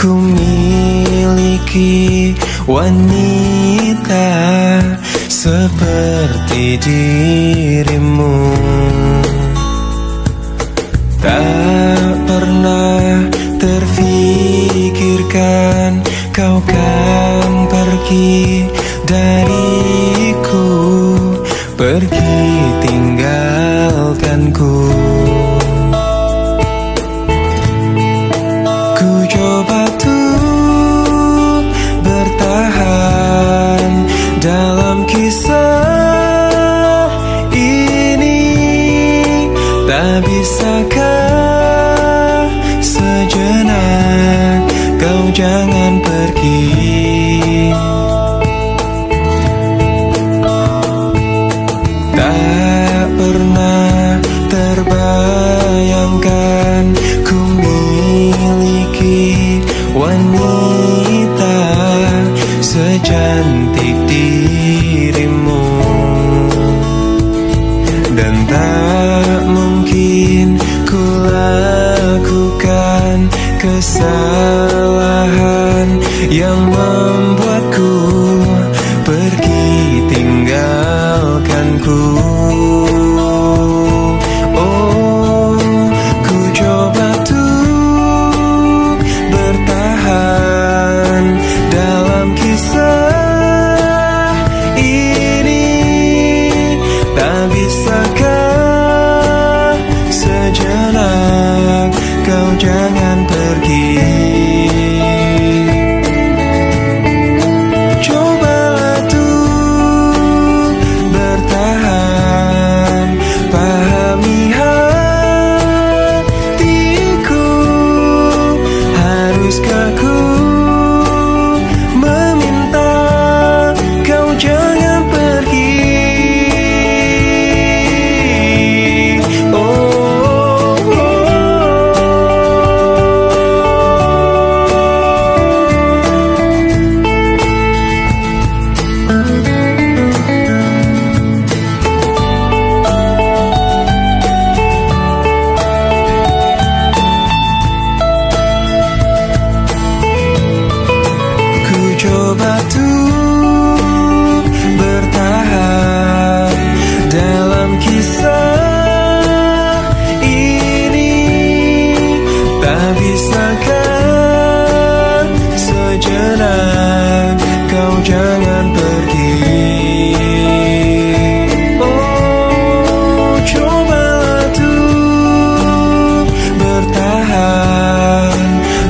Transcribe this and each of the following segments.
ku miliki wanita seperti dirimu. Tak pernah terfikirkan kau kan pergi dariku, pergi tinggalkanku. Ku coba tuh bertahan dalam kisah ini. Tak bisakah sejenak kau jangan pergi. Tak pernah terbayangkan ku miliki wanita secantik dirimu. Dan tak mungkin ku lakukan kesalahan yang membuatku pergi tinggalkanku. Oh, ku coba tuh bertahan dalam kisah ini. Tak bisakah sejenak kau jangan pergi. Cobalah tuh bertahan, pahami hatiku. Haruskah ku meminta kau jangan pergi. Coba tuh bertahan dalam kisah ini. Tak bisakah sejenak kau jangan pergi. Oh, cobalah tuh bertahan,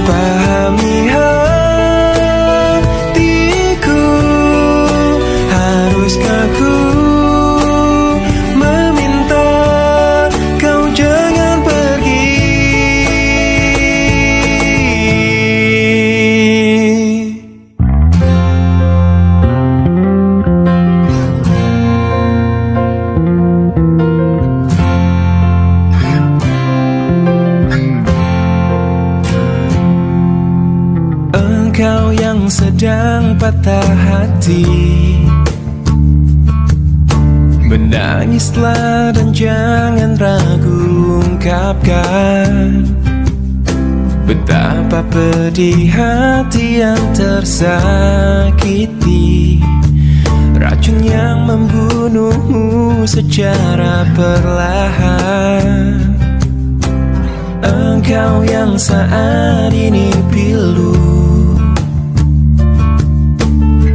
pahami haruskah ku meminta kau jangan pergi. Engkau yang sedang patah hati, menangislah dan jangan ragu ungkapkan betapa pedih hati yang tersakiti. Racun yang membunuhmu secara perlahan. Engkau yang saat ini pilu,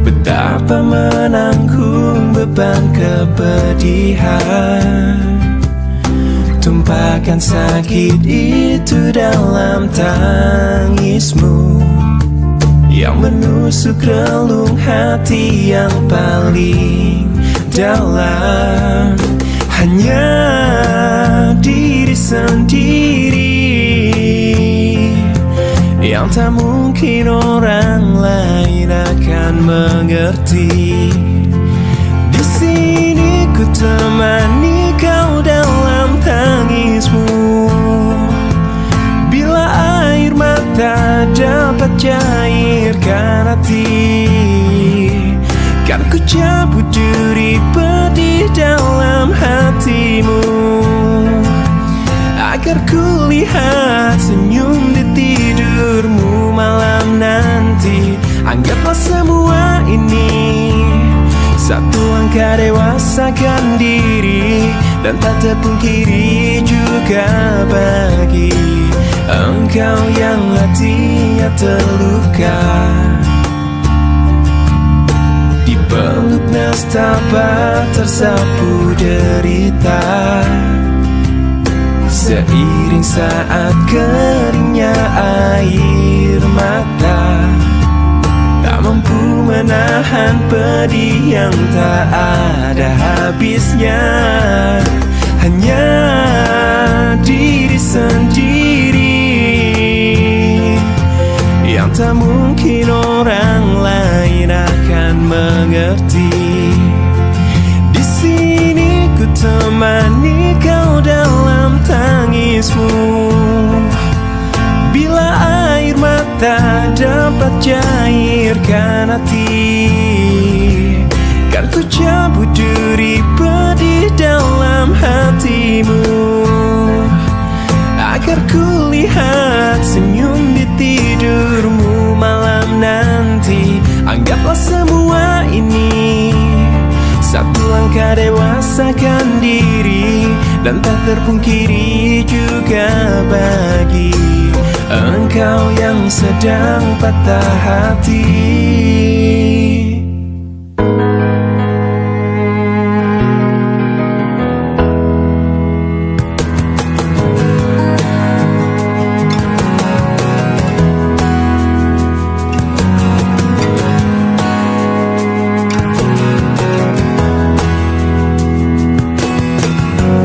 betapa menanggung beban kepedihan. Tumpahkan sakit itu dalam tangismu yang menusuk relung hati yang paling dalam. Hanya diri sendiri yang tak mungkin orang lain akan mengerti. Di sini ku temani kau dalam tangismu. Bila air mata dapat cairkan hati, kan ku cabut duri pedih dalam hatimu, agar ku lihat senyum di tidurmu malam dewasakan diri, dan tak terpungkiri juga bagi engkau yang hatinya terluka. Dipeluk nestapa tersapu derita, seiring saat keringnya air mata, tak mampu menahan pedih yang tak ada habisnya. Hanya diri sendiri yang tak mungkin orang lain akan mengerti. Di sini ku temani kau dalam tangismu, bila air mata dapat cairkan hati, kan ku cabut duri pedih dalam hatimu, agar ku lihat senyum di tidurmu malam nanti. Anggaplah semua ini satu langkah dewasakan diri, dan tak terpungkiri juga bagi engkau yang sedang patah hati.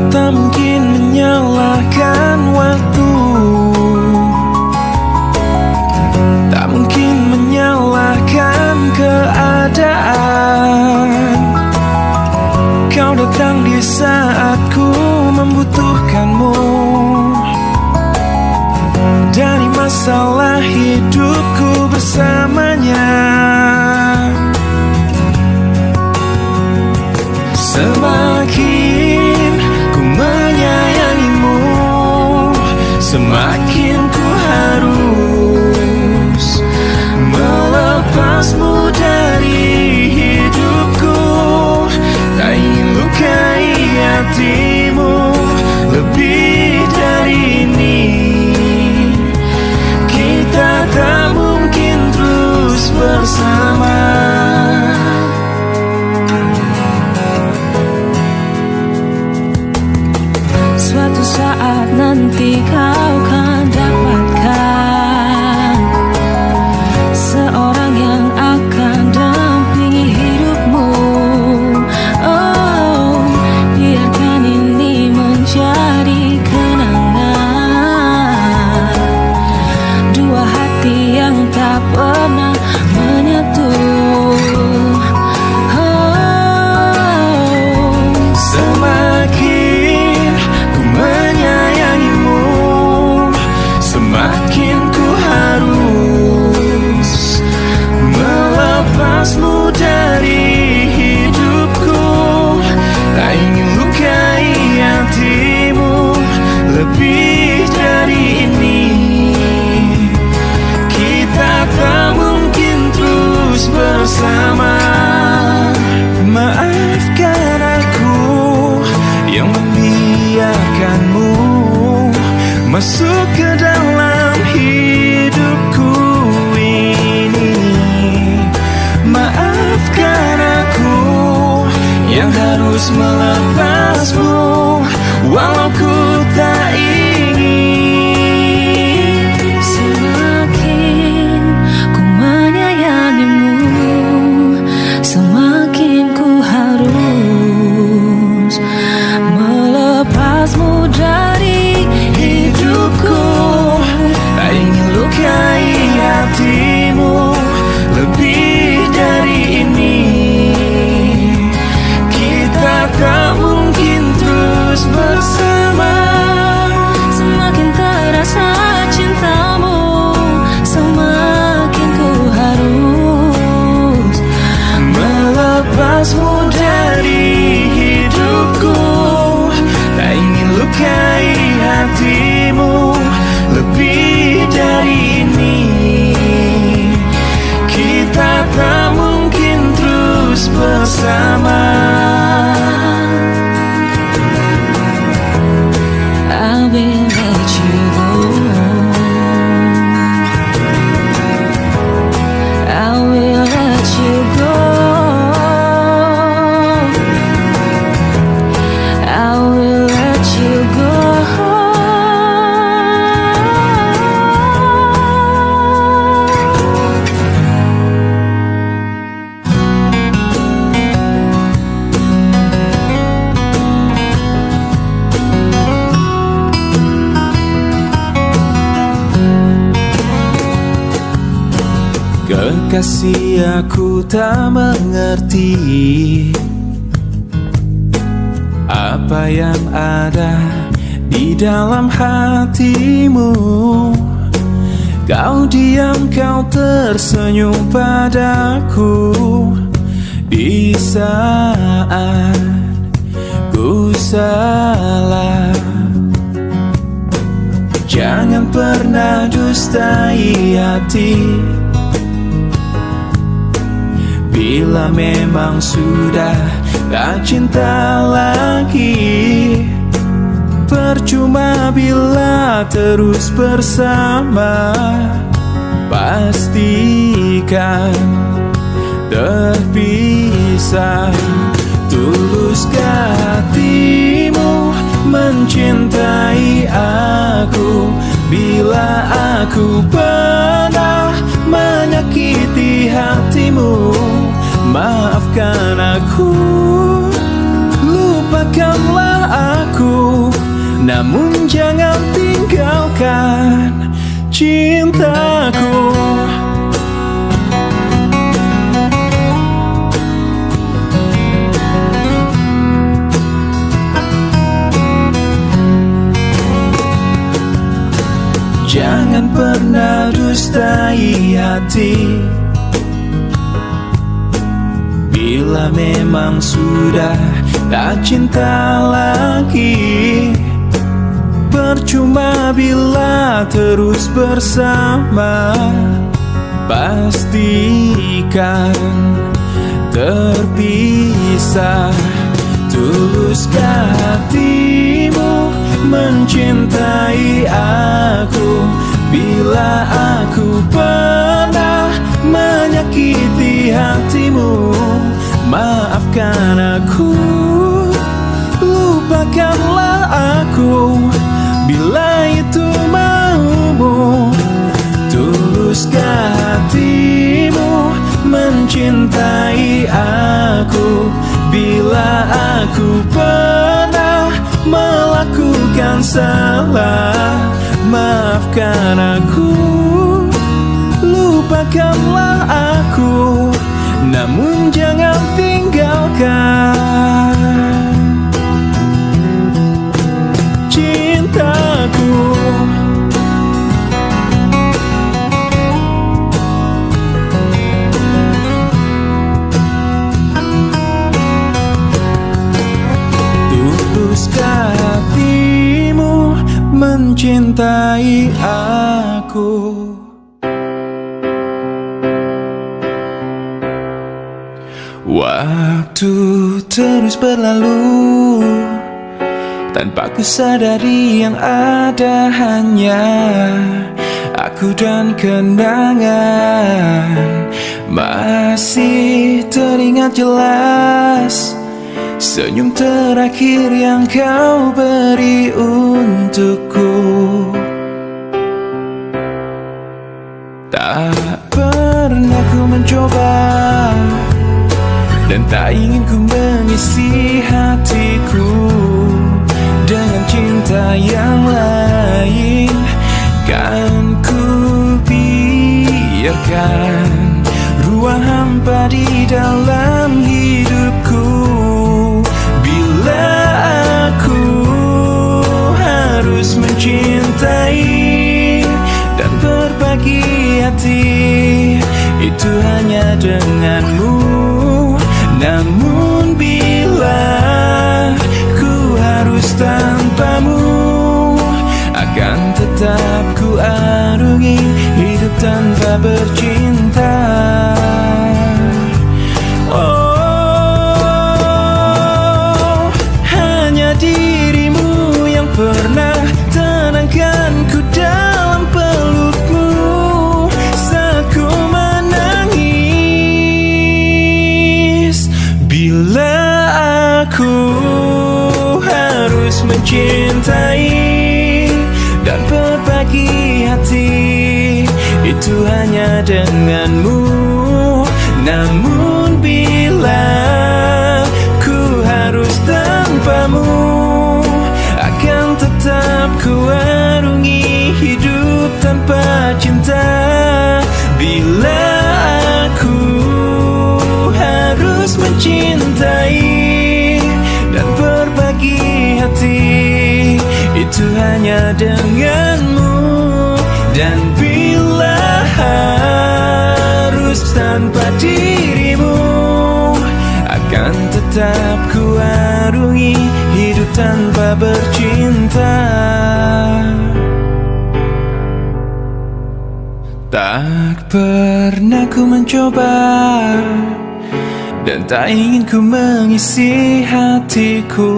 Tak mungkin menyalahkan waktu, tak mungkin menyalahkan keadaan. Kau datang di saat ku membutuhkanmu, dari masalah hidupku bersamanya. Semakin ku menyayangimu, semakin ku harus melepasmu dari hidupku. Tak ingin lukai hatimu lebih dari ini. Kita tak mungkin terus bersama. Suatu saat nanti kau kan dapatkan seorang yang akan dampingi hidupmu. Oh, biarkan ini menjadi kenangan dua hati yang tak pernah menyatu. Semakin ku menyayangimu, semakin ku harus melepasmu dari hidupku. Tak ingin lukai hatimu lebih dari ini. Kita tak mungkin terus bersama. Maafkan aku yang membiarkanmu masuk ke dalam hidupku ini. Maafkan aku yang harus melepasmu walau ku tak ingin. Semakin ku menyayangimu, semakin ku harus melepasmu dari hidupku. Tak ingin lukai hatimu lebih dari ini. Kita tak mungkin Kekasih, aku tak mengerti apa yang ada di dalam hatimu. Kau diam, kau tersenyum padaku di saat ku salah. Jangan pernah dustai hati. Bila memang sudah tak cinta lagi, percuma bila terus bersama. Pastikan terpisah. Tuluskah hatimu mencintai aku? Bila aku pernah menyakiti hatimu, maafkan aku, lupakanlah aku, namun jangan tinggalkan cintaku. Jangan pernah dustai hati. Bila memang sudah tak cinta lagi, percuma bila terus bersama. Pastikan terpisah. Tuluskah hatimu mencintai aku? Bila aku pernah menyakiti hatimu, maafkan aku, lupakanlah aku, bila itu maumu. Tuluskah hatimu mencintai aku? Bila aku pernah melakukan salah, maafkan aku, lupakanlah aku, namun jangan tinggalkan cintaku. Tuluskah hatimu mencintai aku? Waktu terus berlalu tanpa ku sadari yang ada hanya aku dan kenangan. Masih teringat jelas senyum terakhir yang kau beri untukku. Tak pernah ku mencoba dan tak ingin ku mengisi hatiku dengan cinta yang lain. Kan ku biarkan ruang hampa di dalam hidupku. Bila aku harus mencintai dan berbagi hati, itu hanya denganmu. Namun bila ku harus tanpamu, akan tetap ku arungi hidup tanpa bercinta. Oh, hanya dirimu yang pernah tenangkanku dalam pelukmu saat ku menangis. Bila aku harus mencintai dan berbagi hati, itu hanya denganmu. Namun bila ku harus tanpamu, akan tetap ku arungi hidup tanpa cinta. Bila mencintai dan berbagi hati, itu hanya denganmu. Dan bila harus tanpa dirimu, akan tetap ku arungi hidup tanpa bercinta. Tak pernah ku mencoba dan tak ingin ku mengisi hatiku.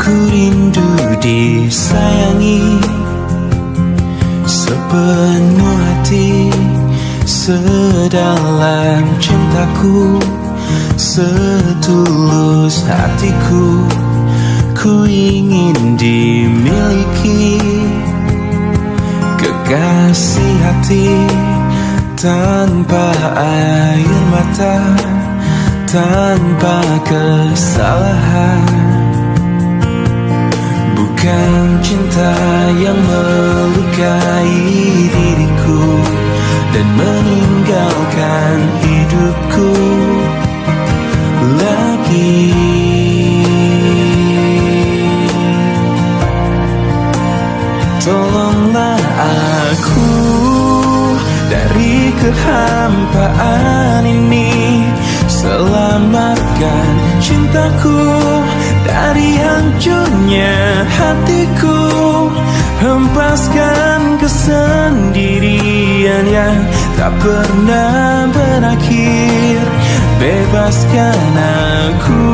Ku rindu disayangi sepenuh hati, sedalam cintaku, setulus hatiku. Ku ingin dimiliki kekasih hati, tanpa air mata, tanpa kesalahan. Bukan cinta yang melukai diriku dan meninggalkan hidupku lagi. Tolonglah aku dari kehampaan ini, selamatkan cintaku dari hancurnya hatiku. Hempaskan kesendirian yang tak pernah berakhir. Bebaskan aku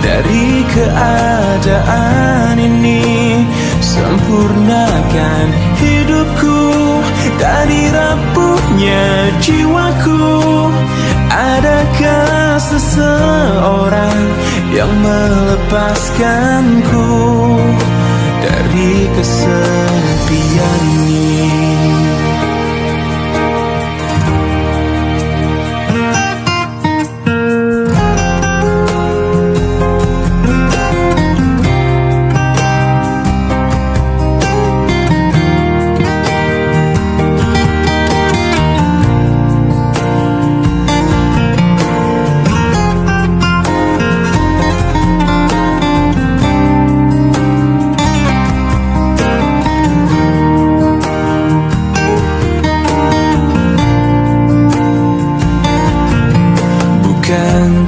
dari keadaan ini, sempurnakan hidupku dari rapuhnya jiwaku. Adakah seseorang yang melepaskanku dari kesepian ini?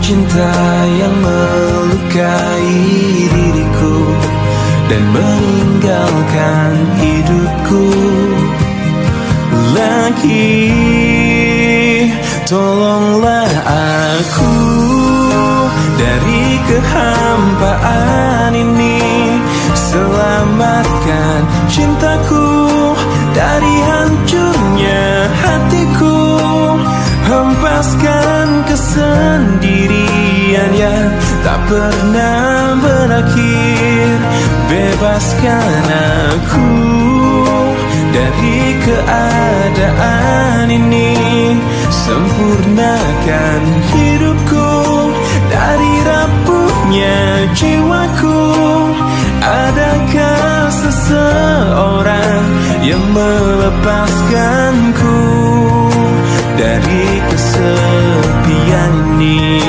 Cinta yang melukai diriku dan meninggalkan hidupku lagi. Tolonglah aku dari kehampaan ini, selamatkan cintaku dari hancurnya hatiku. Hempaskan kesendirian yang tak pernah berakhir. Bebaskan aku dari keadaan ini, sempurnakan hidupku dari rapuhnya jiwaku. Adakah seseorang yang melepaskanku dari kesepian ini?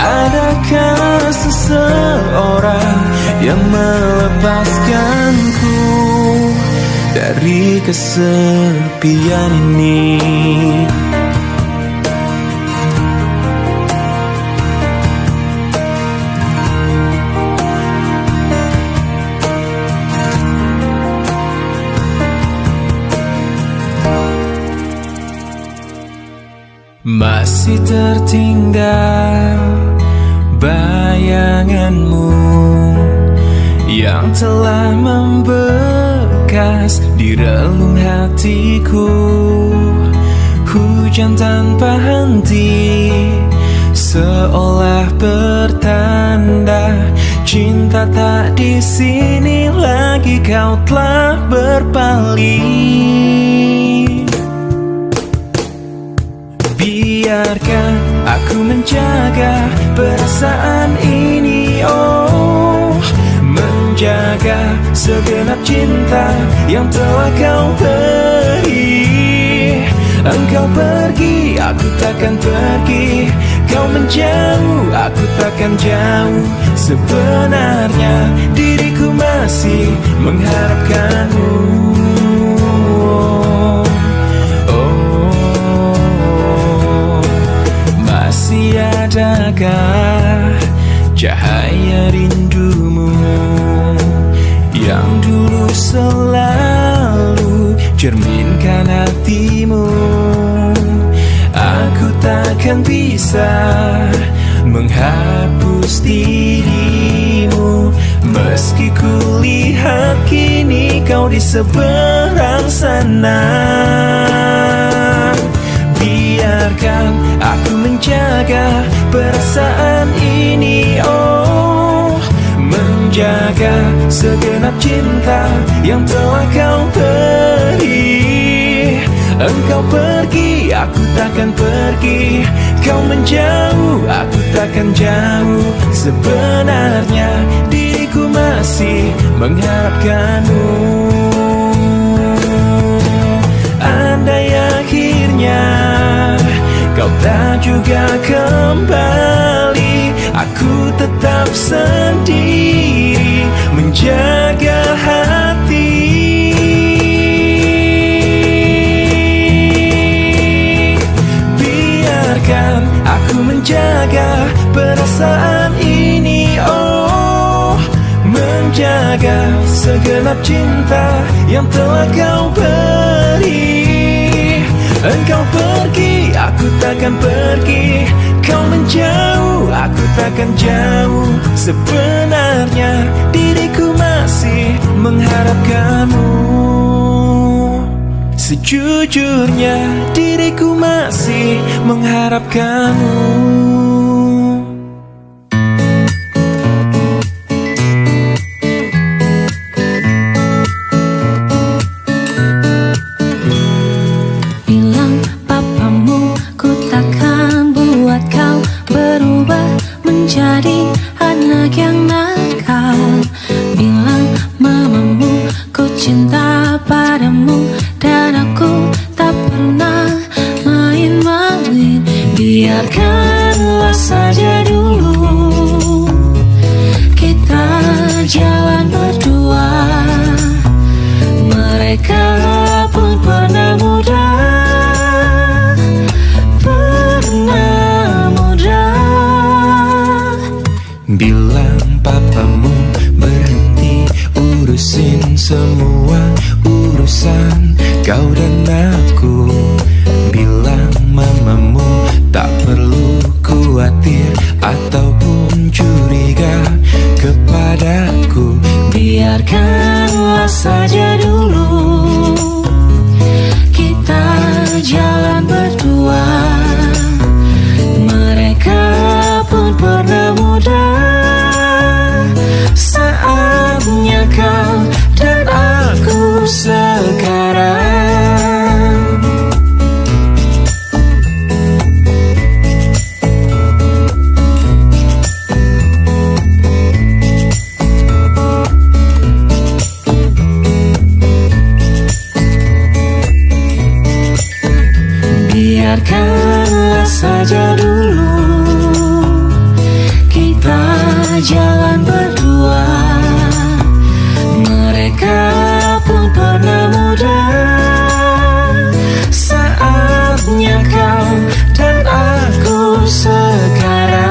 Adakah seseorang yang melepaskanku dari kesepian ini? Masih tertinggal bayanganmu yang telah membekas di relung hatiku. Hujan tanpa henti seolah bertanda cinta tak di sini lagi, kau telah berpaling. Biarkan aku menjaga perasaan ini, oh, menjaga segenap cinta yang telah kau beri. Engkau pergi, aku takkan pergi. Kau menjauh, aku takkan jauh. Sebenarnya diriku masih mengharapkanmu. Masih adakah cahaya rindumu yang dulu selalu cerminkan hatimu? Aku takkan bisa menghapus dirimu, meski kulihat kini kau di seberang sana. Biarkan aku menjaga perasaan ini, oh, menjaga segenap cinta yang telah kau beri. Engkau pergi, aku takkan pergi. Kau menjauh, aku takkan jauh. Sebenarnya diriku masih mengharapkanmu. Andai akhirnya kau tak juga kembali, aku tetap sendiri menjaga hati. Biarkan aku menjaga perasaan ini, oh, menjaga segenap cinta yang telah kau beri. Engkau pergi, aku takkan pergi. Kau menjauh, aku takkan jauh. Sebenarnya diriku masih mengharapkanmu. Sejujurnya diriku masih mengharapkanmu. Jadi anak yang nakal. Bilang mamamu ku cinta padamu, dan aku tak pernah main-main. Biarkanlah saja dulu kita jalan berdua. Mereka pun pernah muda, bilang papamu berhenti urusin semua urusan kau dan aku. Bilang mamamu tak perlu khawatir ataupun curiga kepadaku. Biarkanlah saja dulu kita jalan berdua. Mereka pun pernah muda. Saatnya kau dan aku sekarang. Biarkanlah saja dulu kita jalan berdua. Mereka pun pernah muda. Saatnya kau dan aku sekarang.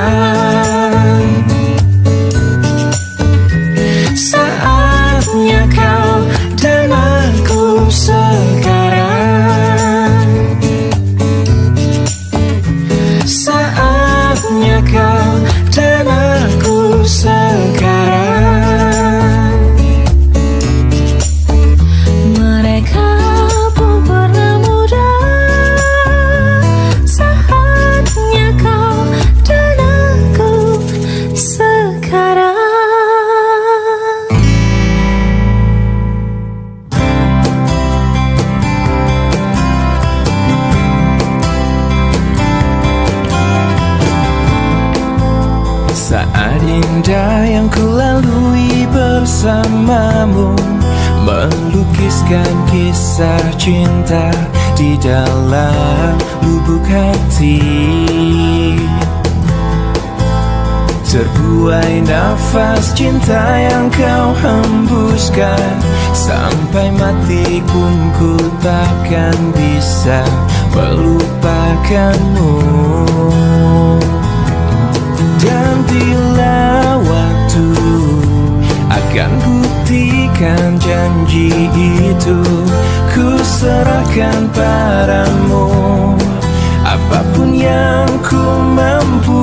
Saatnya kau dan aku sekarang. indah yang ku lalui bersamamu, melukiskan kisah cinta di dalam lubuk hati. Terbuai nafas cinta yang kau hembuskan, sampai mati pun ku takkan bisa melupakanmu. Dan bila waktu akan buktikan janji itu, ku serahkan padamu apapun yang ku mampu.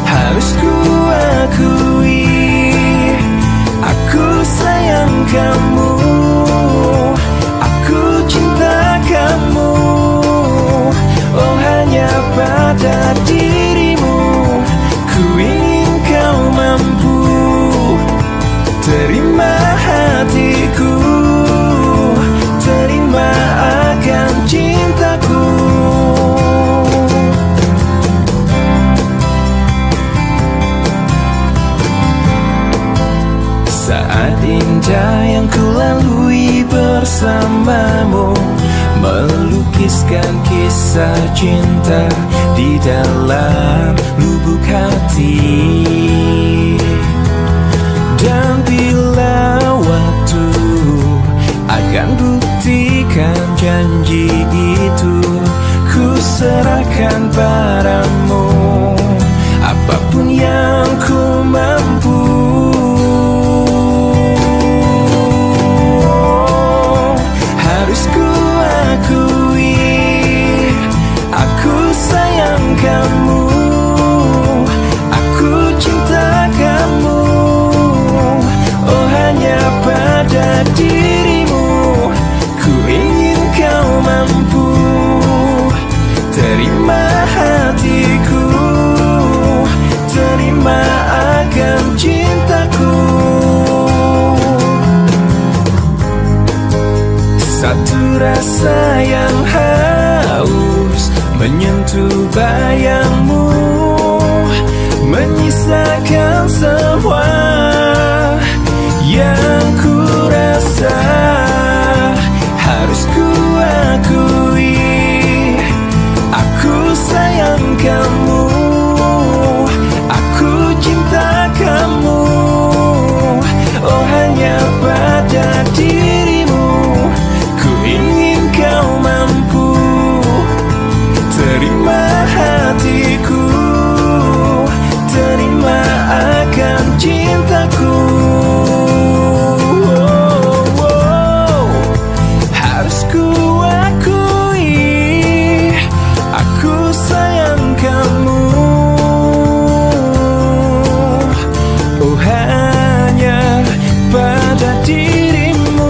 Harus ku akui, aku sayang kamu, aku cinta kamu. Oh, hanya pada dirimu ku ingin kau mampu terima hatiku, terima akan cintaku. Saat indah yang ku lalui bersamamu, melukiskan kisah cinta di dalam lubuk hati. Dan bila waktu akan buktikan janji itu, ku serahkan padamu apapun yang ku mampu. Harus ku akui, aku sayang kamu, aku cinta kamu. Oh, hanya pada dirimu ku ingin kau mampu terima hatiku, terima akan cintaku. Satu rasa yang haus menyentuh bayangmu, menyisakan semua yang ku rasa. Harus ku akui, aku sayang kamu, aku cinta kamu. Oh, hanya pada dirimu ku ingin kau mampu terima hatiku, terima akan cintaku. Harus ku akui, aku sayang kamu. Oh, hanya pada dirimu.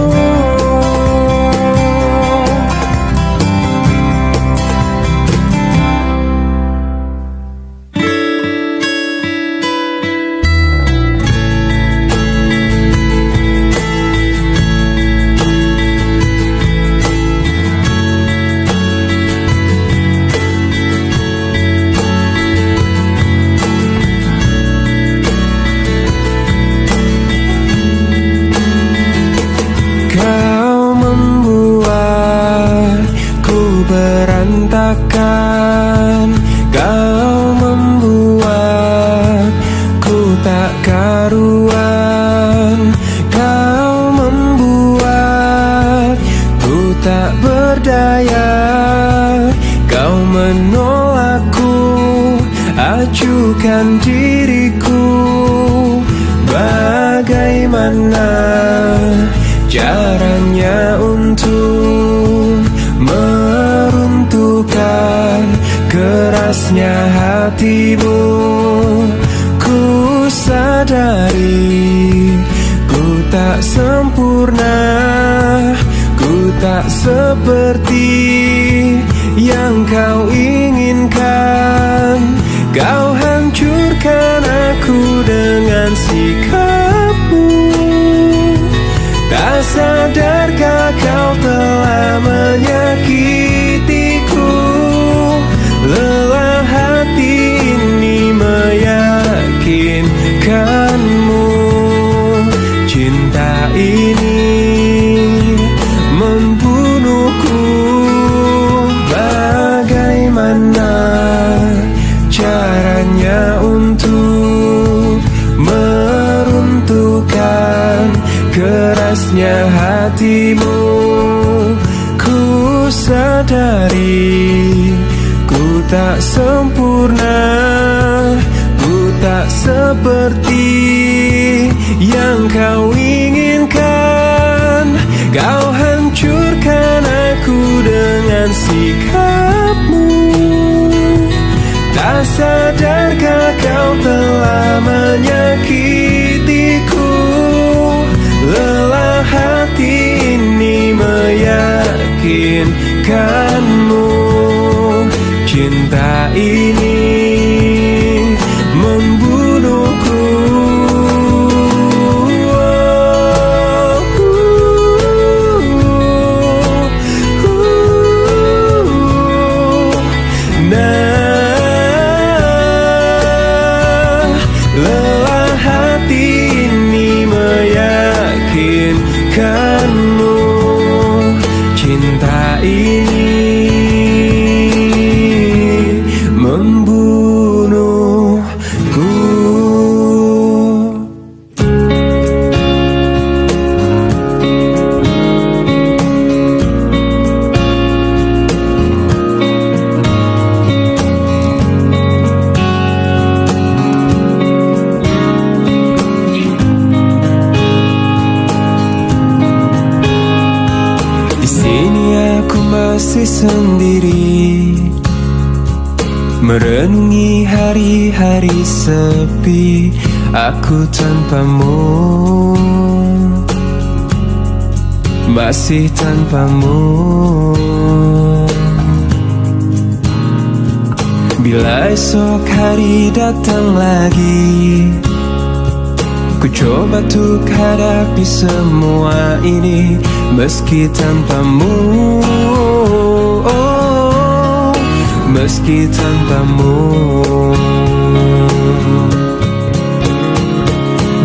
Kau membuatku berantakan, kau membuatku tak karuan, kau membuatku tak berdaya, kau menolakku, acuhkan diriku. Bagaimana caranya untuk meruntuhkan kerasnya hatimu? Ku sadari ku tak sempurna, ku tak seperti yang kau inginkan. Kau hancurkan aku dengan sikapmu. Tak sadarkah kau telah menyakitiku? sadari ku tak sempurna, ku tak seperti yang kau inginkan. Kau hancurkan aku dengan sikapmu. Tak sadarkah kau telah menyakitiku? Lelah hati ini meyakinkanmu. Cinta ini membunuhku. Lelah hati ini meyakinkanmu. Cinta ini membunuhku. Di sini aku masih sendiri, merenungi hari-hari sepi aku tanpamu, masih tanpamu. Bila esok hari datang lagi, ku coba untuk hadapi semua ini meski tanpamu, oh, meski tanpamu.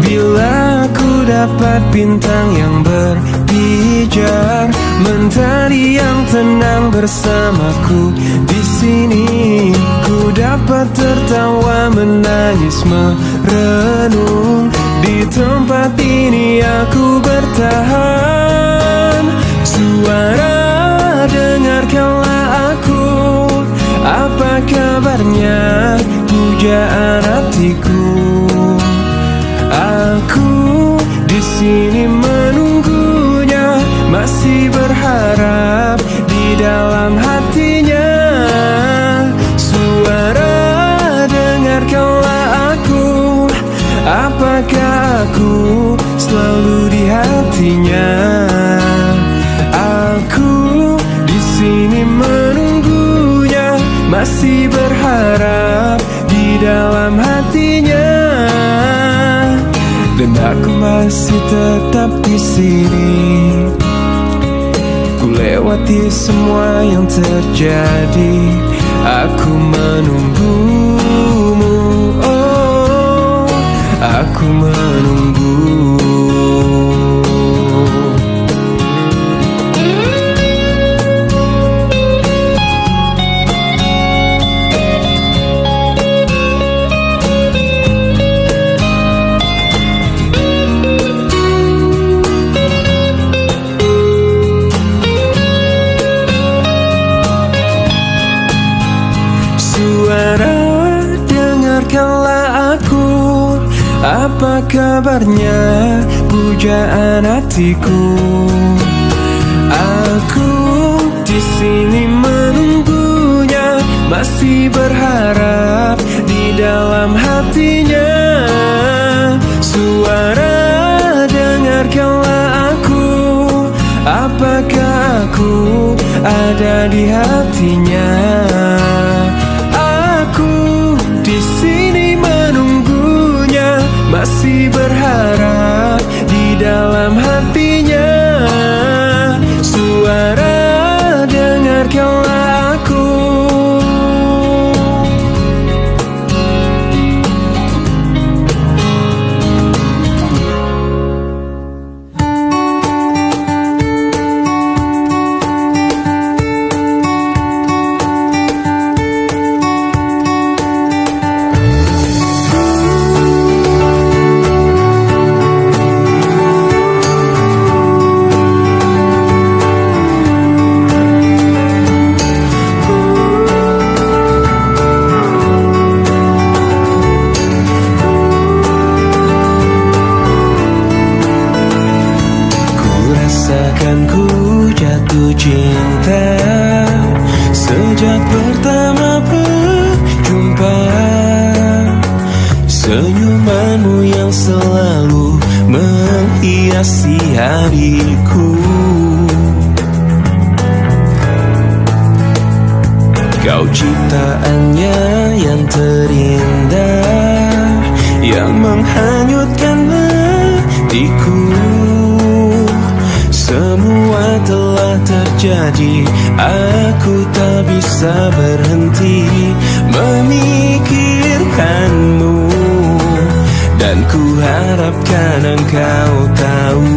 Bila ku dapat bintang yang berpijar, mentari yang tenang bersamaku di sini, ku dapat tertawa, menangis, merenung. Di tempat ini aku bertahan. Suara, dengarkanlah aku. Apa kabarnya pujaan hatiku? Aku di sini menunggunya, masih berharap di dalam hatinya. Suara, dengarkanlah aku. Apakah aku selalu di hatinya? Aku di sini menunggunya, masih berharap di dalam hatinya. Dan aku masih tetap di sini. Ku lewati semua yang terjadi, aku menunggumu, oh, aku menunggu. Suara, dengarkanlah aku. Apa kabarnya pujaan hatiku? Aku di sini menunggunya, masih berharap di dalam hatinya. Suara, dengarkanlah aku. Apakah aku ada di hatinya? Aku di sini menunggunya, masih berharap di dalam hatinya. Suara, dengarkanlah aku. menghiasi hariku. Kau ciptaannya yang terindah, yang menghanyutkan hatiku. Semua telah terjadi, aku tak bisa berhenti memikirkanmu. Dan ku harapkan engkau tahu,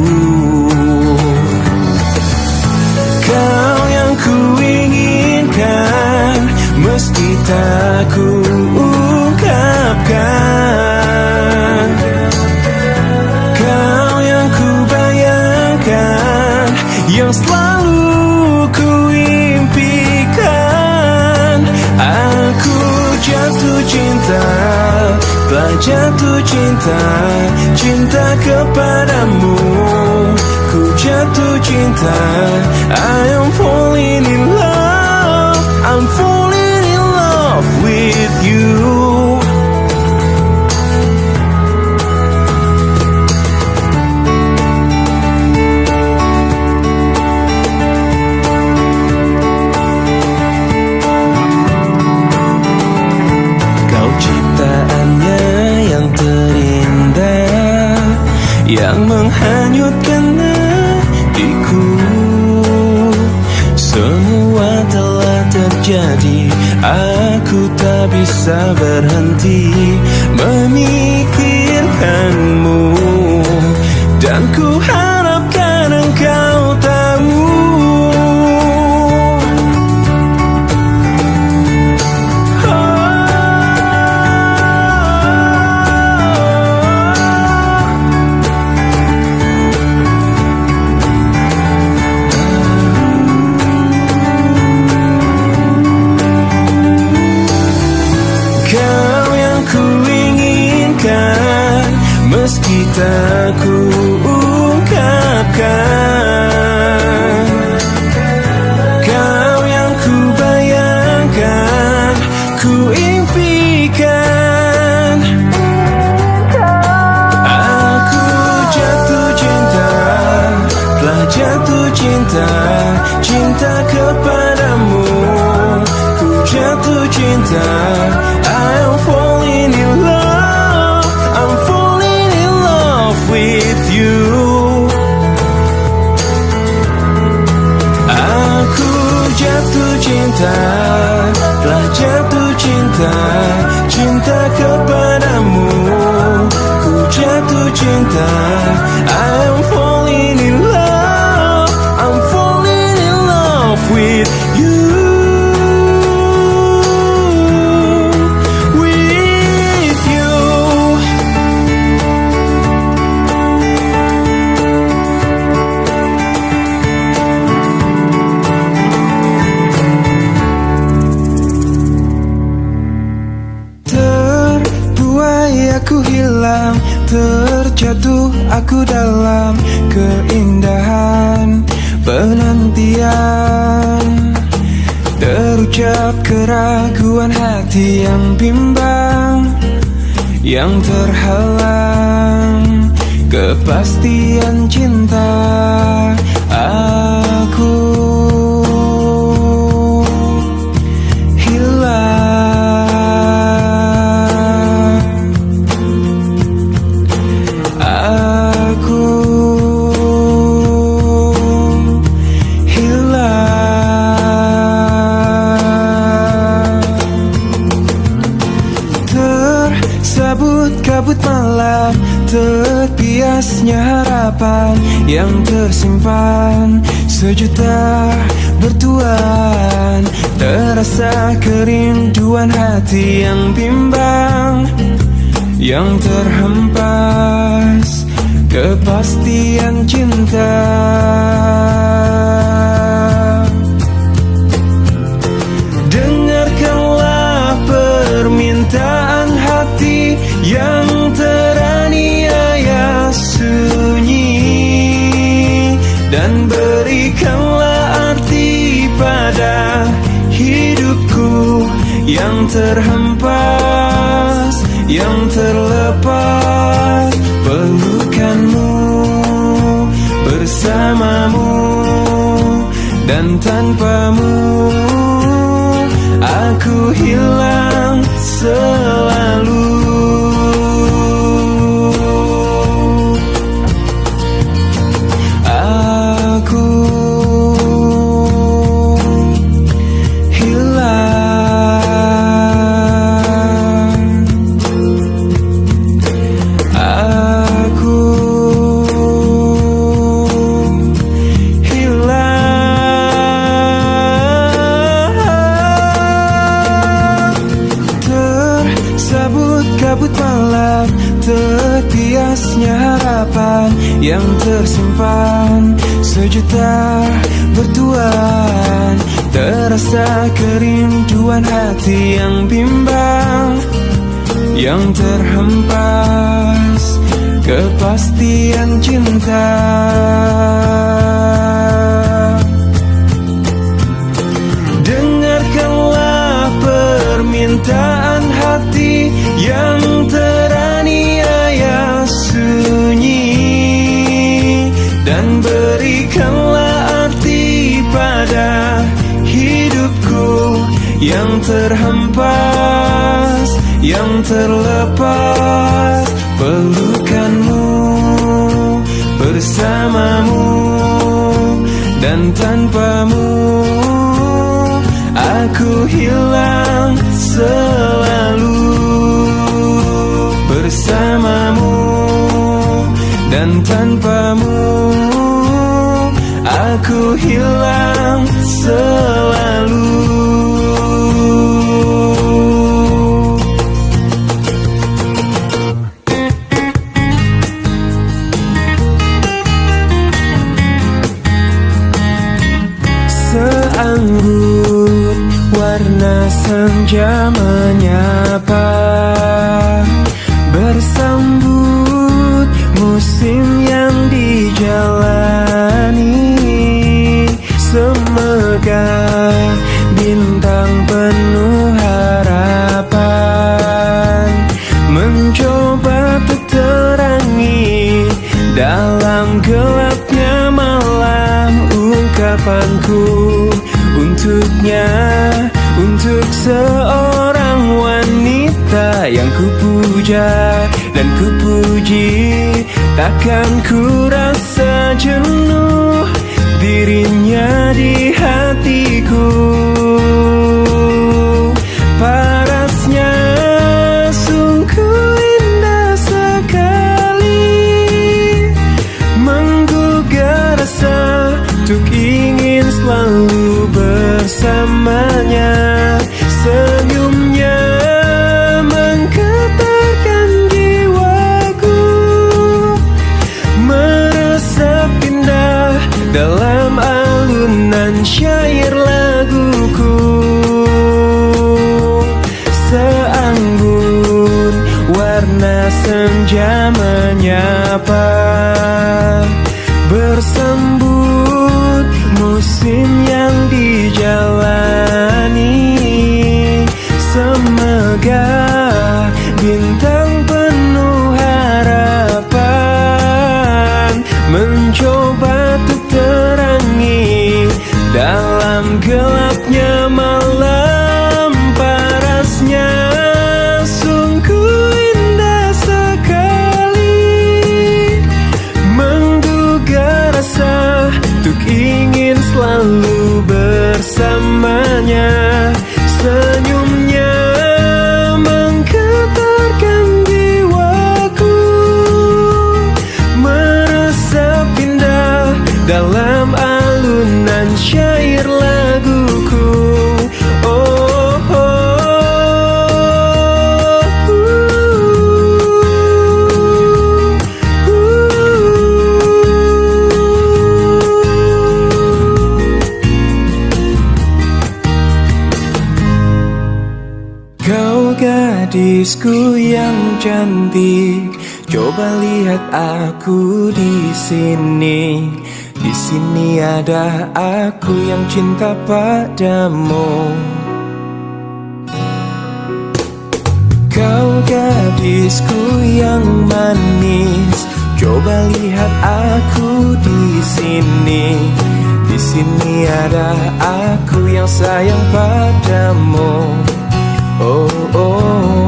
kau yang ku inginkan, meski tak ku ungkapkan. Kau yang ku bayangkan, yang selalu ku impikan. Aku jatuh cinta, telah jatuh cinta, cinta kepadamu. Ku jatuh cinta, I am falling in love, I'm falling in love with you. Yang menghanyutkan hatiku. Semua telah terjadi, aku tak bisa berhenti memikirkanmu. Dan ku harapkan engkau tahu, meski tak ku ungkapkan. Kau yang ku bayangkan, ku impikan. Aku jatuh cinta, telah jatuh cinta, cinta kepadamu. Ku jatuh cinta, I'm falling in love, I'm falling in love with you. Aku jatuh cinta, telah jatuh cinta, cinta kepadamu. Ku jatuh cinta, I'm falling in love, I'm falling in love with you. Aku hilang, terjatuh aku dalam keindahan penantian. Terucap keraguan hati yang bimbang, yang terhalang kepastian cinta. Aku kabut malam, terbiasnya harapan yang tersimpan sejuta bertuan. Terasa kerinduan hati yang bimbang, yang terhempas kepastian cinta. Dengarkanlah permintaan hati yang teraniaya sunyi, dan berikanlah arti pada hidupku yang terhempas, yang terlepas pelukanmu. tanpamu aku hilang selalu. Aku hilang, aku tersabut kabut malam, terbiasnya harapan yang tersimpan sejuta bertuan, terasa kerinduan hati yang bimbang, yang terhempas kepastian cinta. Dengarkanlah permintaan hati yang teraniaya sunyi, dan berikanlah arti pada hidupku yang terhempas, yang terlepas. Pelukanmu bersamamu, dan tanpamu aku hilang selalu. Bersamamu dan tanpamu aku hilang selalu. Seanggun warna senja menyapa, bersambut musim yang dijalani. Semegah bintang penuh harapan mencoba terangi dalam gelapnya malam. Ungkapanku untuknya, untuk seorang wanita yang kupuja dan kupuji, takkan ku rasa jenuh dirinya di hatiku. Parasnya sungguh indah sekali, menggugah rasa untuk ingin selalu bersamanya. Senyumnya menggetarkan jiwaku, meresap indah dalam alunan syair laguku. Seanggun warna senja menyapa, bersambut musim yang dijalani. Semegah bintang penuh harapan mencoba untuk terangi dalam gelapnya malam. Parasnya sungguh indah sekali, menggugah rasa untuk ingin selalu bersamanya. Senyumnya menggetarkan jiwaku, meresap indah dalam alunan syair laguku. Oh, oh, Kau gadisku yang cantik, coba lihat aku di sini. Di sini ada aku yang cinta padamu. Kau gadisku yang manis, coba lihat aku di sini. Di sini ada aku yang sayang padamu. Oh, oh.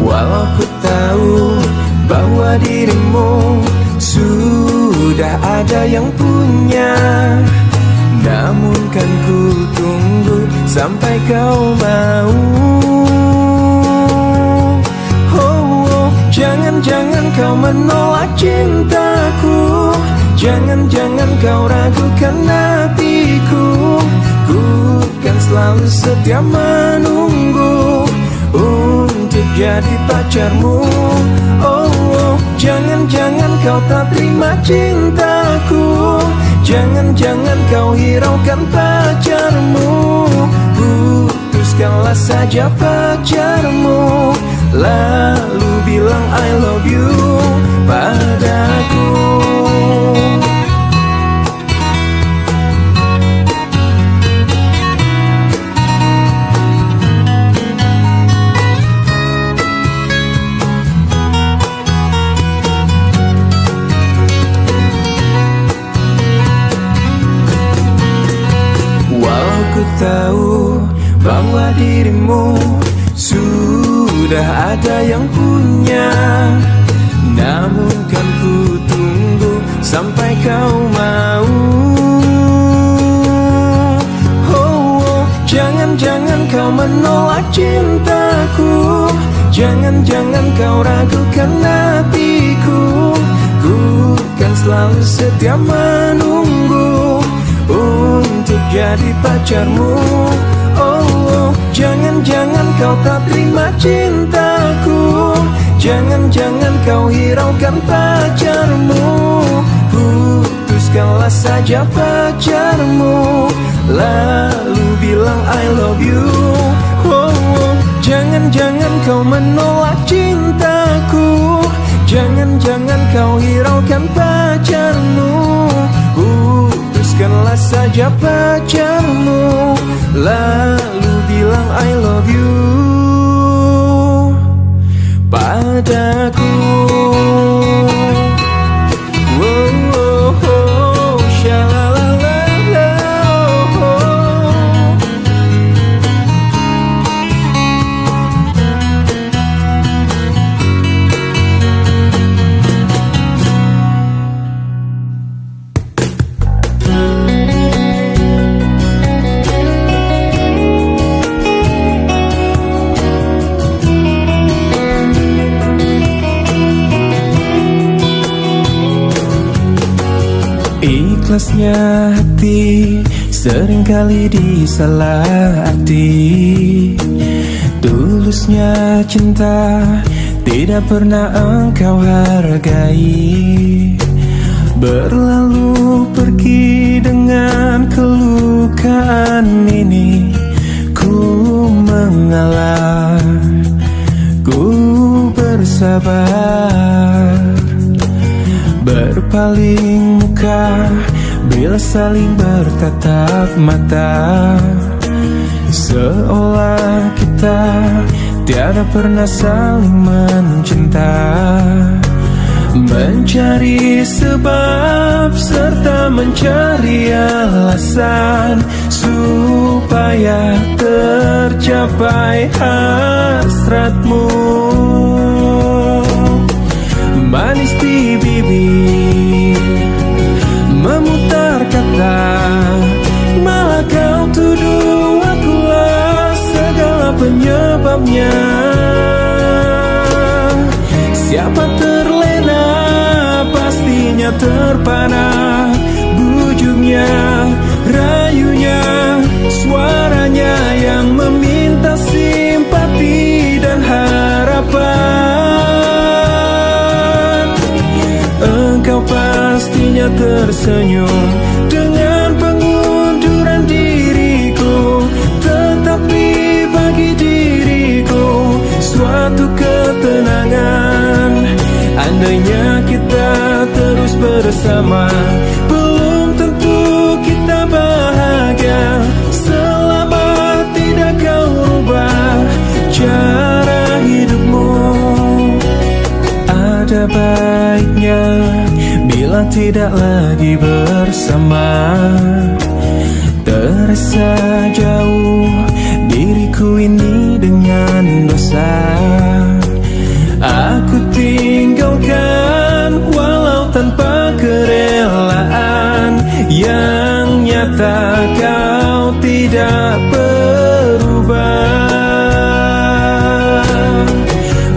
Walau ku tahu bahwa dirimu sudah ada yang punya, namun kan ku tunggu sampai kau mau. Oh, jangan-jangan kau menolak cintaku, jangan-jangan kau ragukan hatiku. Ku kan selalu setia menunggu untuk jadi pacarmu. Oh, jangan-jangan kau tak terima cintaku, jangan-jangan kau hiraukan pacarmu. Putuskanlah saja pacarmu, lalu bilang I love you padaku. Ku tahu bahwa dirimu sudah ada yang punya, namun kan ku tunggu sampai kau mau. Oh, jangan-jangan kau menolak cintaku, jangan-jangan kau ragukan hatiku. Ku kan selalu setia menunggu untuk jadi pacarmu. Oh, jangan-jangan kau tak terima cintaku, jangan-jangan kau hiraukan pacarmu. Putuskanlah saja pacarmu, lalu bilang I love you. Oh, jangan-jangan kau menolak cintaku, jangan-jangan kau hiraukan pacarmu. Putuskanlah saja pacarmu, lalu bilang I love you padaku. Oh, oh, oh, shalalala, oh, oh. Ikhlasnya hati seringkali disalaharti, tulusnya cinta tidak pernah engkau hargai. Berlalu pergi dengan kelukaan ini, ku mengalah, ku bersabar, berpaling muka bila saling bertatap mata, seolah kita tiada pernah saling mencinta. Mencari sebab serta mencari alasan supaya tercapai hasratmu. Manis di bibir, memutar kata, malah kau tuduh akulah segala penyebabnya. Siapa terlena pastinya terpana, bujuknya, rayunya, suaranya yang meminta simpati dan harapan. Engkau pastinya tersenyum dengan pengunduran diriku, tetapi bagi diriku suatu ketenangan andainya kita terus bersama. Belum tentu kita bahagia selama tidak kau rubah cara hidupmu. Ada baiknya bila bila tidak lagi bersama. Terasa jauh diriku ini dengan dosa. Aku tinggalkan walau tanpa kerelaan. Yang nyata kau tidak berubah.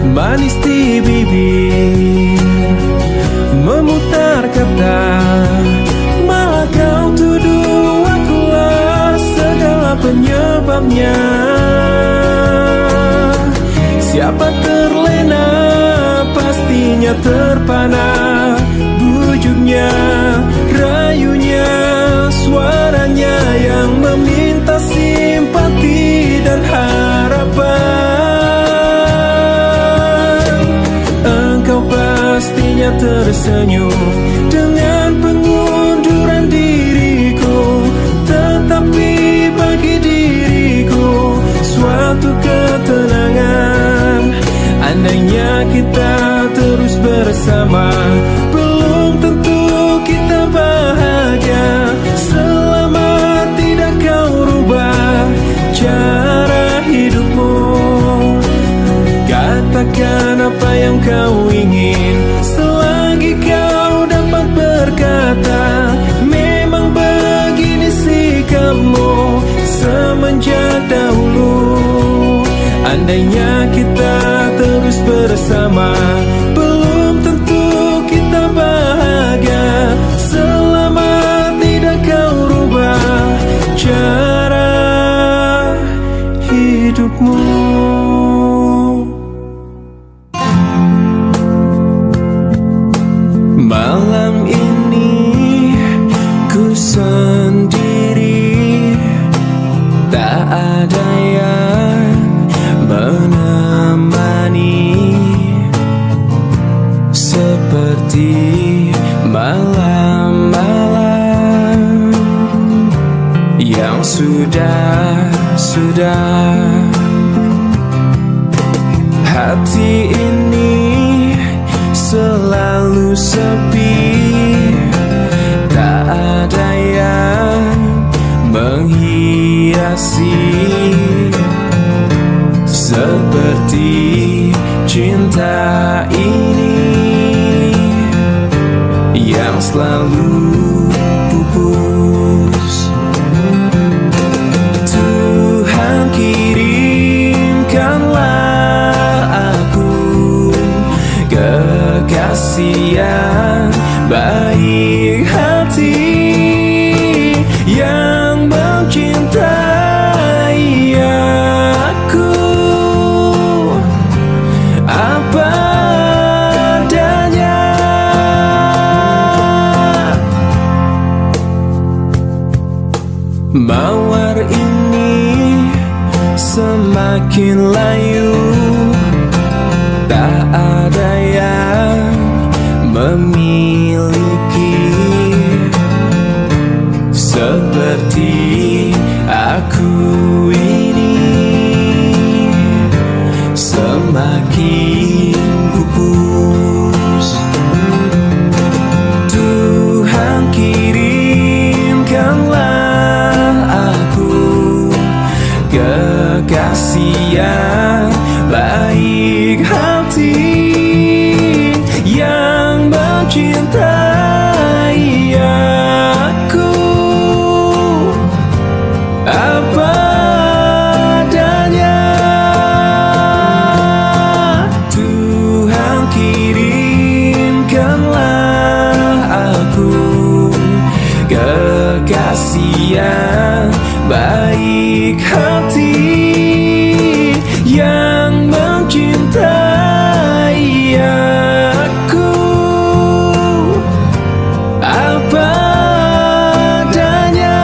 Manis di bibir memutar kata, malah kau tuduh akulah segala penyebabnya. Siapa terlena pastinya terpana. Bujuknya, rayunya, suaranya yang meminta simpati dan harapan. Engkau pastinya tersenyum dengan pengunduran diriku, tetapi bagi diriku suatu ketenangan. Andainya kita terus bersama, belum tentu kita bahagia. Selama tidak kau rubah cara hidupmu, katakan apa yang kau ingin. Selagi kau dapat berkata, memang begini sikapmu semenjak dahulu. Andainya kita terus bersama, belum tentu kita bahagia. Selama tidak kau rubah cara hidupmu. Malam ini ku sendiri, tak ada yang menemani. Seperti malam-malam yang sudah hati ini selalu sepi. Tak ada yang menghiasi seperti cinta ini yang selalu pupus. Tuhan kirimkanlah aku kekasih yang baik hati, yang mencintai aku apa adanya. Mawar ini semakin layu, tak ada yang memiliki seperti aku ini. Semakin pupus. Tuhan kirimkanlah aku kekasih yang baik hati, yang mencintai aku apa adanya. Tuhan kirimkanlah aku kekasih yang baik hati, yang mencintai aku apa adanya.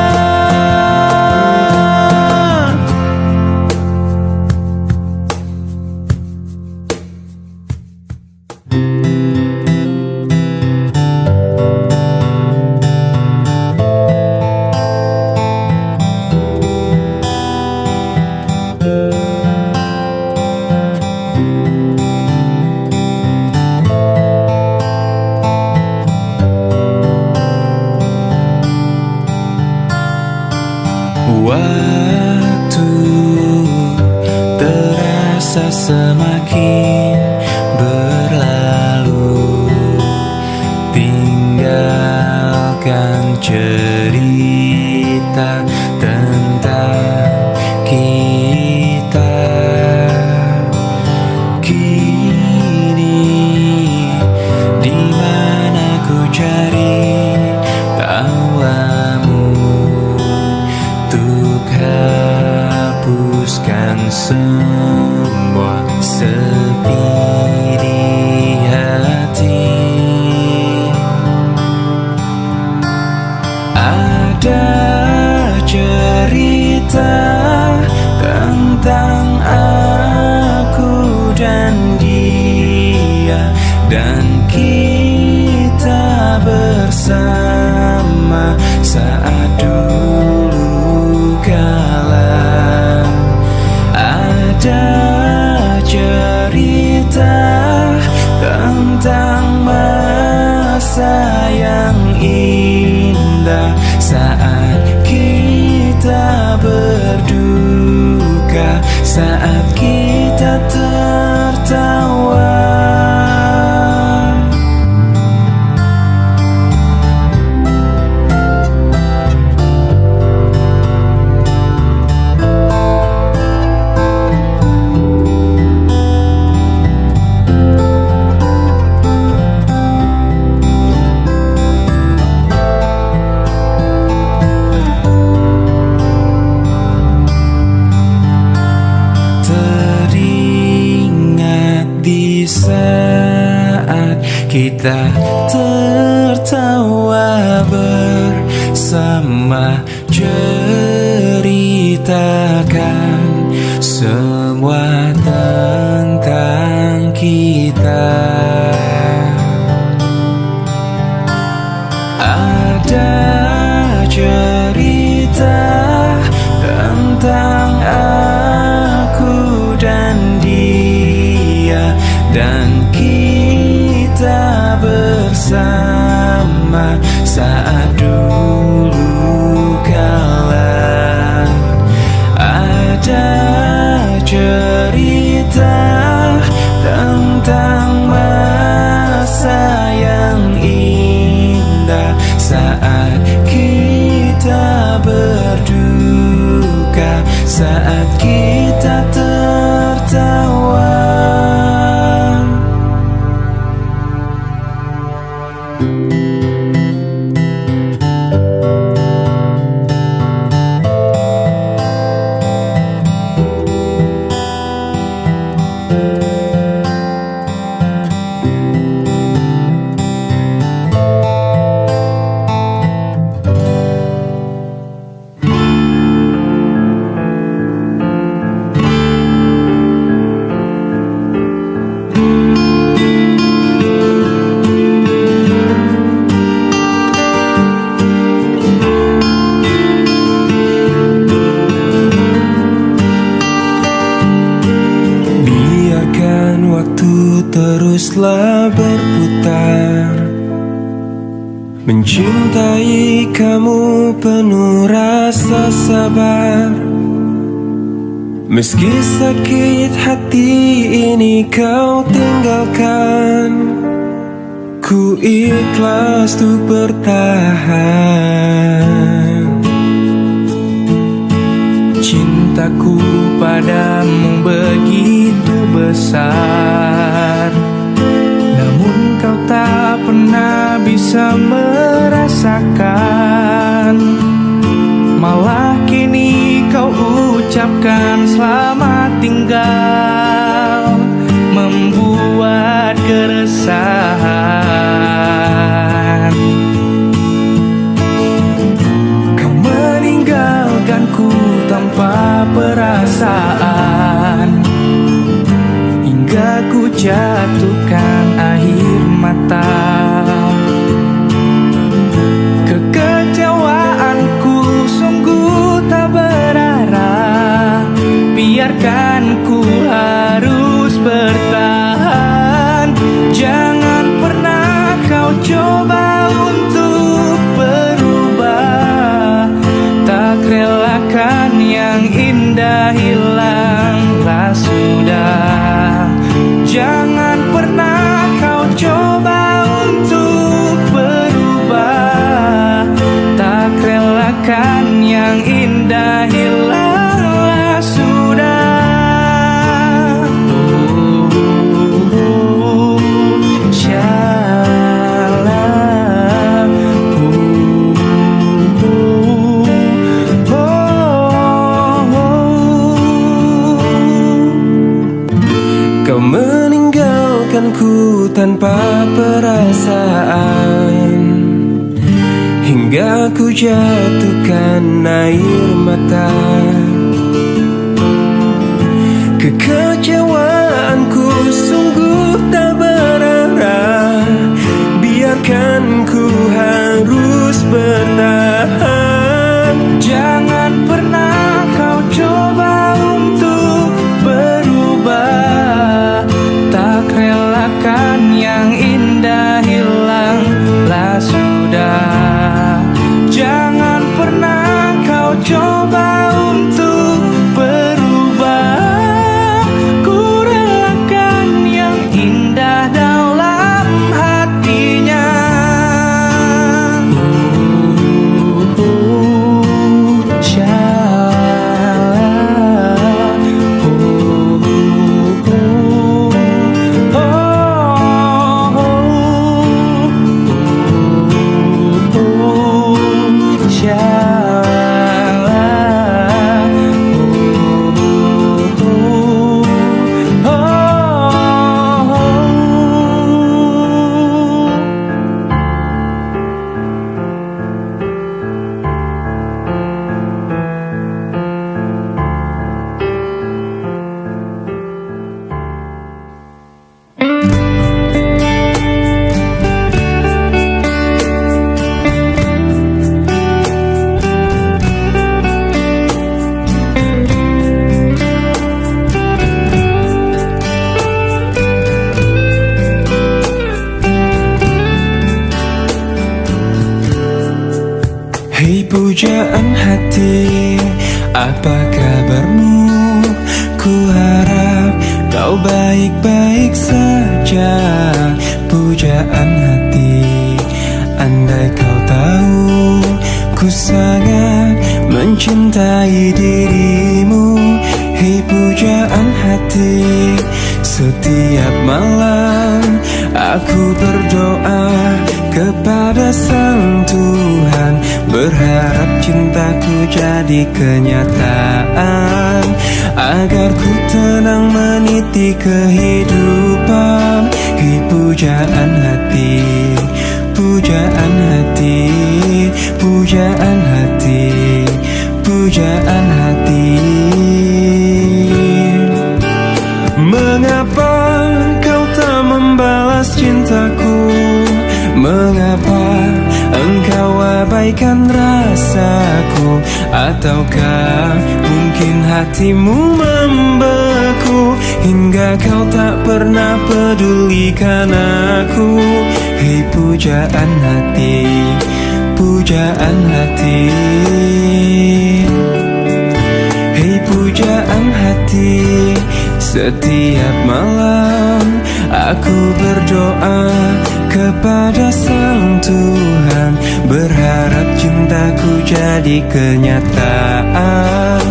Waktu terasa semakin berlalu, tinggalkan cerita tentang kita. Kini di mana ku cari tawamu untuk hapuskan semua sepi di hati. Ada cerita tentang aku dan dia, dan kita bersama saat dulu kala. Ada cerita tentang masa yang indah saat kita berduka, saat kita tertawa. Di saat kita tertawa bersama, ceritakan semua tentang kita. Ada cerita tentang aku dan dia, dan kita bersama saat dulu kala. Ada cerita tentang masa yang indah saat kita berduka, saat kita tertawa. Teruslah berputar, mencintai kamu penuh rasa sabar. Meski sakit hati ini kau tinggalkan, ku ikhlas untuk bertahan. Cintaku padamu begitu besar, namun kau tak pernah bisa merasakan. Malah kini kau ucapkan selamat tinggal, membuat keresahan. Kau meninggalkanku tanpa perasaan, hingga ku jatuhkan air mata. Kekecewaanku sungguh tak berarah, biarkan ku harus bertahan. Jangan pernah kau coba untuk berubah, tak relakan hilanglah sudah. Jangan pernah kau coba untuk berubah. Tak relakan yang indah hilanglah sudah. Kau meninggalkanku tanpa perasaan, hingga ku jatuhkan air mata. Kekecewaanku sungguh tak berarah, biarkan ku harus bertahan. Jangan pernah kau coba untuk berubah. Tak relakan yang indah hilanglah sudah. Jangan pernah kau coba untuk berubah. Ku relakan yang indah dalam hatinya. Hei pujaan hati, apa kabarmu? Ku harap kau baik-baik saja. Pujaan hati, andai kau tahu ku sangat mencintai dirimu. Hei pujaan hati, setiap malam aku berdoa kepada Sang Tuhan, berharap cintaku jadi kenyataan, agar ku tenang meniti kehidupan. Hei pujaan hati, pujaan hati, pujaan hati, pujaan hati. Mengapa kau tak membalas cintaku? Mengapa engkau abaikan rasaku? Ataukah mungkin hatimu membeku, hingga kau tak pernah pedulikan aku? Hei pujaan hati, pujaan hati. Hei pujaan hati, setiap malam aku berdoa kepada Sang Tuhan, berharap cintaku jadi kenyataan,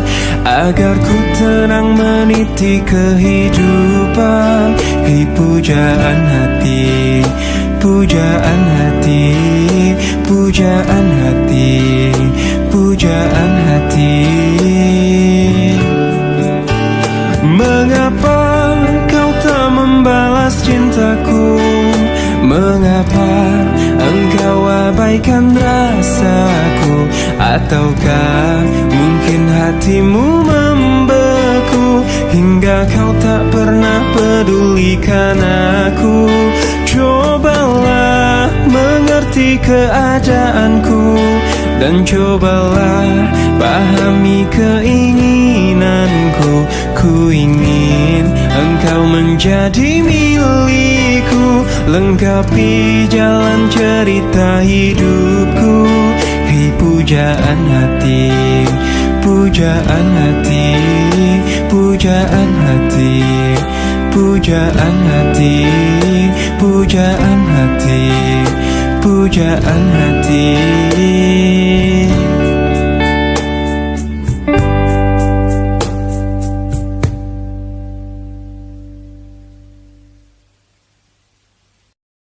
agar ku tenang meniti kehidupan. Hei pujaan hati, pujaan hati, pujaan hati, pujaan hati. Mengapa kau tak membalas cintaku? Mengapa engkau abaikan rasaku? Ataukah mungkin hatimu membeku, hingga kau tak pernah pedulikan aku? Cobalah mengerti keadaanku, dan cobalah pahami keinginanku. Ku ingin engkau menjadi milikku, lengkapi jalan cerita hidupku. Hei pujaan hati, pujaan hati, pujaan hati, pujaan hati, pujaan hati, pujaan hati.